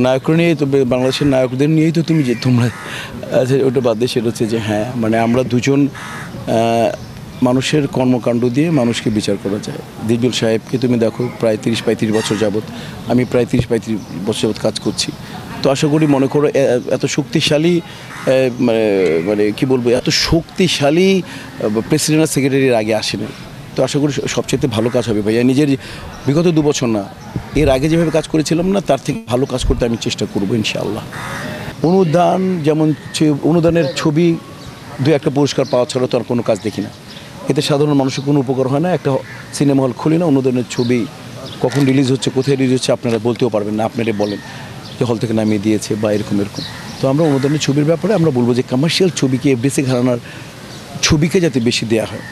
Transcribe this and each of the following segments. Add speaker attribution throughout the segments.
Speaker 1: নায়ক নিয়ে তো বাংলাদেশের নায়কদের নিয়েই তো তুমি যে তোমরা ওটা বাদ দিয়ে সেটা হচ্ছে যে হ্যাঁ মানে আমরা দুজন মানুষের কর্মকাণ্ড দিয়ে মানুষকে বিচার করা যায়। দিজুল সাহেবকে তুমি দেখো প্রায় 30-35 বছর যাবৎ, আমি প্রায় 30-35 বছর যাবৎ কাজ করছি। তো আশা করি মনে করো এত শক্তিশালী মানে কী বলবো, এত শক্তিশালী প্রেসিডেন্ট আর সেক্রেটারির আগে আসেনি। তো আশা করি সবচেয়ে ভালো কাজ হবে ভাইয়া। নিজের বিগত 2 বছর না, এর আগে যেভাবে কাজ করেছিলাম না তার থেকে ভালো কাজ করতে আমি চেষ্টা করবো ইনশাআল্লাহ। অনুদান যেমন অনুদানের ছবি 2-1টা পুরস্কার পাওয়া ছাড়া তো আর কোনো কাজ দেখি না। এতে সাধারণ মানুষের কোনো উপকার হয় না। একটা সিনেমা হল খুলি না, অনুদানের ছবি কখন রিলিজ হচ্ছে, কোথায় রিলিজ হচ্ছে আপনারা বলতেও পারবেন না। আপনারাই বলেন যে হল থেকে নামিয়ে দিয়েছে বা এরকম। তো আমরা অনুদানের ছবির ব্যাপারে আমরা বলবো যে কমার্শিয়াল ছবিকে বেশি ঘরানার ছবিকে যাতে বেশি দেওয়া হয়,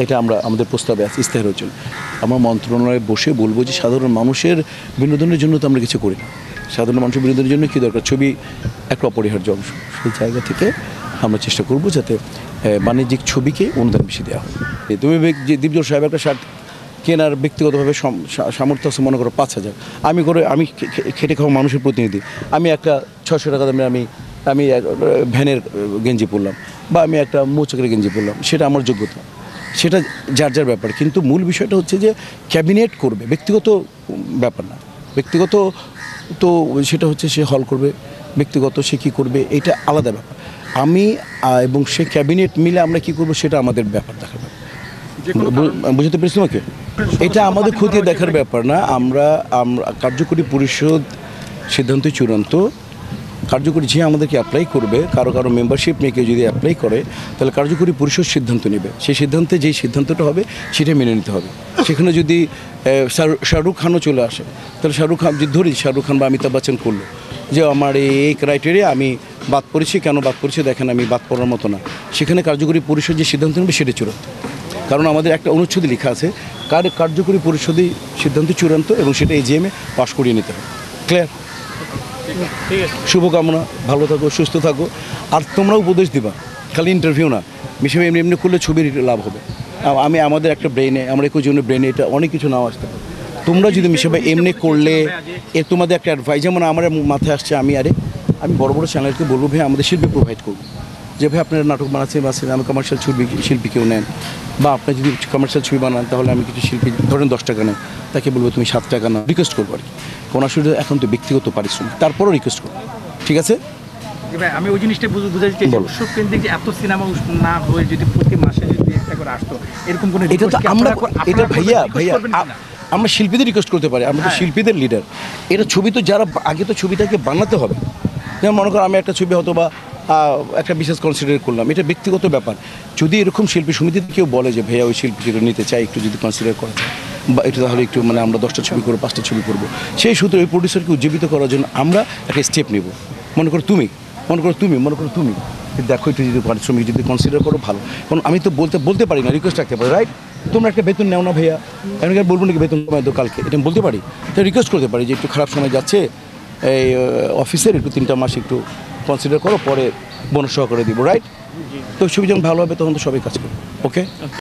Speaker 1: এটা আমরা আমাদের প্রস্তাবে আছে ইস্তেহারের জন্য। আমরা মন্ত্রণালয়ে বসে বলবো যে সাধারণ মানুষের বিনোদনের জন্য তো আমরা কিছু করি না। সাধারণ মানুষের বিনোদনের জন্য কী দরকার, ছবি একটা অপরিহার্য অংশ। সেই জায়গা থেকে আমরা চেষ্টা করব যাতে বাণিজ্যিক ছবিকে অনুদান বেশি দেওয়া হয়। তুমি যে দিবজল সাহেব একটা শার্ট কেনার ব্যক্তিগতভাবে সামর্থ্য আছে মনে করো 5,000, আমি খেটে খাওয়া মানুষের প্রতিনিধি, আমি একটা 600 টাকা দামে আমি ভ্যানের গেঞ্জি পরলাম বা আমি একটা মৌচাকের গেঞ্জি পরলাম, সেটা আমার যোগ্যতা, সেটা যার যার ব্যাপার। কিন্তু মূল বিষয়টা হচ্ছে যে ক্যাবিনেট করবে, ব্যক্তিগত ব্যাপার না। ব্যক্তিগত তো সেটা হচ্ছে সে হল করবে, ব্যক্তিগত সে কী করবে এটা আলাদা ব্যাপার। আমি এবং সে ক্যাবিনেট মিলে আমরা কী করবো সেটা আমাদের ব্যাপার দেখার ব্যাপার। বুঝতে পেরেছি তোমাকে? এটা আমাদের খতিয়ে দেখার ব্যাপার না। আমরা কার্যকরী পরিষদ সিদ্ধান্তই চূড়ান্ত। কার্যকরী যে আমাদেরকে অ্যাপ্লাই করবে, কারো মেম্বারশিপ নিয়ে কেউ যদি অ্যাপ্লাই করে তাহলে কার্যকরী পরিষদ সিদ্ধান্ত নেবে। সেই সিদ্ধান্তে যেই সিদ্ধান্তটা হবে সেটা মেনে নিতে হবে। সেখানে যদি শাহরুখ খানও চলে আসে তাহলে শাহরুখ খান যদি ধরি শাহরুখ খান বা অমিতাভ বচ্চন করলো যে আমার এই ক্রাইটেরিয়া আমি বাদ পড়েছি, কেন বাদ পড়েছি দেখেন আমি বাদ পড়ার মতো না, সেখানে কার্যকরী পরিষদ যে সিদ্ধান্ত নেবে সেটা চূড়ান্ত। কারণ আমাদের একটা অনুচ্ছেদে লেখা আছে কার্যকরী পরিষদই সিদ্ধান্ত চূড়ান্ত এবং সেটা এজিএমে পাশ করিয়ে নিতে হবে। ক্লিয়ার? শুভকামনা, ভালো থাকো, সুস্থ থাকো। আর তোমরা উপদেশ দিবা, খালি ইন্টারভিউ না, মিশে এমনি করলে ছবির লাভ হবে। আমাদের একটা ব্রেনে, আমরা 21 জনের ব্রেনে এটা অনেক কিছু নাও আসতে পারে। তোমরা যদি মিশে এমনি করলে তোমাদের একটা অ্যাডভাইস, যেমন আমার মাথায় আসছে আমি বড় বড় চ্যানেলকে বলবো ভাই আমাদের শিল্পী প্রোভাইড করবো, যে ভাই আপনারা নাটক বানাচ্ছেন আমি কমার্শিয়াল শিল্পীকেও নেন, বা আপনি যদি কমার্শিয়াল ছবি বানান তাহলে আমি কিছু শিল্পী ধরেন 10 টাকা নেন, তাকে বলবো তুমি 7 টাকা না, রিকোয়েস্ট করবো আর কি। কোনো আসলে এখন তো ব্যক্তিগত পারিশ্রমিক, তারপরও রিকোয়েস্ট করবো, ঠিক আছে?
Speaker 2: আমি ওই জিনিসটা বুঝাতে চাই, উৎসব কেন্দ্রিক যে এত সিনেমা না হয়ে যদি প্রতি মাসে যদি একটা করে আসতো এরকম কোনো,
Speaker 1: এটা তো এটা ভাইয়া আমরা শিল্পীদের রিকোয়েস্ট করতে পারি, আমরা তো শিল্পীদের লিডার। এটা ছবি তো যারা আগে তো ছবিটাকে বানাতে হবে। যেমন মনে করো আমি একটা ছবি হয়তো বা একটা বিশেষ কনসিডার করলাম, এটা ব্যক্তিগত ব্যাপার। যদি এরকম শিল্পী সমিতিতে কেউ বলে যে ভাইয়া ওই শিল্পীকে নিতে চাই, একটু যদি কনসিডার করা যায় বা এটা তাহলে একটু মানে আমরা 10টা ছবি করবো, 5টা ছবি করবো, সেই সূত্রে ওই প্রডিউসারকে উজ্জীবিত করার জন্য আমরা একটা স্টেপ নেব। মনে করো তুমি দেখো একটু যদি পারিশ্রমিক যদি কনসিডার করো ভালো। কারণ আমি তো বলতে পারি না, রিকোয়েস্ট রাখতে পারি, রাইট? তোমরা একটা বেতন নেও না ভাইয়া, আমি বলবো নাকি বেতন কমায় তো কালকে, এটা বলতে পারি। তাই রিকোয়েস্ট করতে পারি যে একটু খারাপ সময় যাচ্ছে এই অফিসের, একটু 3টা মাস একটু কনসিডার করো, পরে বোনাস সহকারে দিব, রাইট? তো ছবি যখন ভালো হবে তখন তো সবাই কাজ করবে। ওকে।